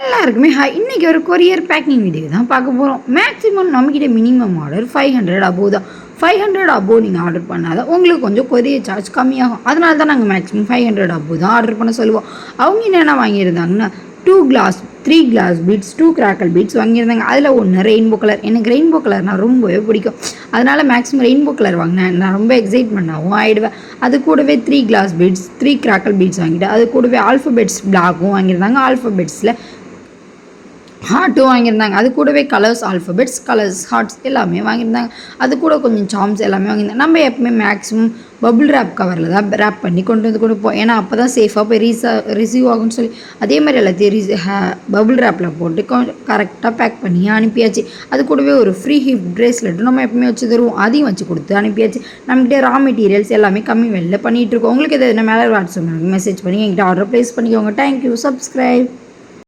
எல்லாருக்குமே ஹாய். இன்றைக்கி ஒரு கொரியர் பேக்கிங் வீடியோ தான் பார்க்க போகிறோம். மேக்ஸிமம் நம்மக்கிட்ட மினிமம் ஆர்டர் 500 அபோவ் தான். 500 அபோவ் நீங்கள் ஆர்டர் பண்ணாதான் உங்களுக்கு கொஞ்சம் கொரியர் சார்ஜ் கம்மியாகும். அதனால தான் நாங்கள் மேக்ஸிமம் 500 அபோவ் தான் ஆர்டர் பண்ண சொல்லுவோம். அவங்க என்னென்ன வாங்கியிருந்தாங்கன்னா 2 glass 3 glass beads 2 crackle beads வாங்கியிருந்தாங்க. அதில் ஒன்று ரெயின்போ கலர். எனக்கு ரெயின்போ கலர்னால் ரொம்பவே பிடிக்கும். அதனால் மேக்ஸிமம் ரெயின்போ கலர் வாங்கினேன். நான் ரொம்ப எக்ஸைட்மெண்ட்டாகவும் ஆகிடுவேன். அது கூடவே 3 கிளாஸ் பீட்ஸ் 3 கிராக்கல் பீட்ஸ் வாங்கிட்டு அது கூடவே ஆல்ஃபபெட்ஸ் பிளாக்கும் வாங்கியிருந்தாங்க. ஆல்ஃபபெட்ஸில் ஹார்ட்டும் வாங்கியிருந்தாங்க. அது கூடவே கலர்ஸ் ஆல்ஃபபெட்ஸ் கலர்ஸ் ஹார்ட்ஸ் எல்லாமே வாங்கியிருந்தாங்க. அது கூட கொஞ்சம் சார்ம்ஸ் எல்லாமே வாங்கியிருந்தாங்க. நம்ம எப்பவுமே மேக்ஸிமம் பபுள் ரேப் கவரில் தான் ரேப் பண்ணி கொண்டு வந்து கொடுப்போம். ஏன்னா அப்போ தான் சேஃபாக போய் ரிசீவ் ஆகும்னு சொல்லி அதே மாதிரி எல்லாத்தையும் பபுள் ரேப்பில் போட்டு கரெக்டாக பேக் பண்ணி அனுப்பியாச்சு. அது கூடவே ஒரு ஃப்ரீ ஹிஃப்ட் ப்ரேஸ்லெட்டும் நம்ம எப்பவுமே வச்சு தருவோம். அதையும் வச்சு கொடுத்து அனுப்பியாச்சு. நம்மகிட்ட ரா மெட்டீரியல்ஸ் எல்லாமே கம்மி வெளில பண்ணிகிட்ருக்கோம். உங்களுக்கு எது என்ன மேலே வாட்ஸ்அப் மெசேஜ் பண்ணி என்கிட்ட ஆர்டர் ப்ளேஸ் பண்ணிக்கோங்க. தேங்க்யூ. சப்ஸ்கிரைப்.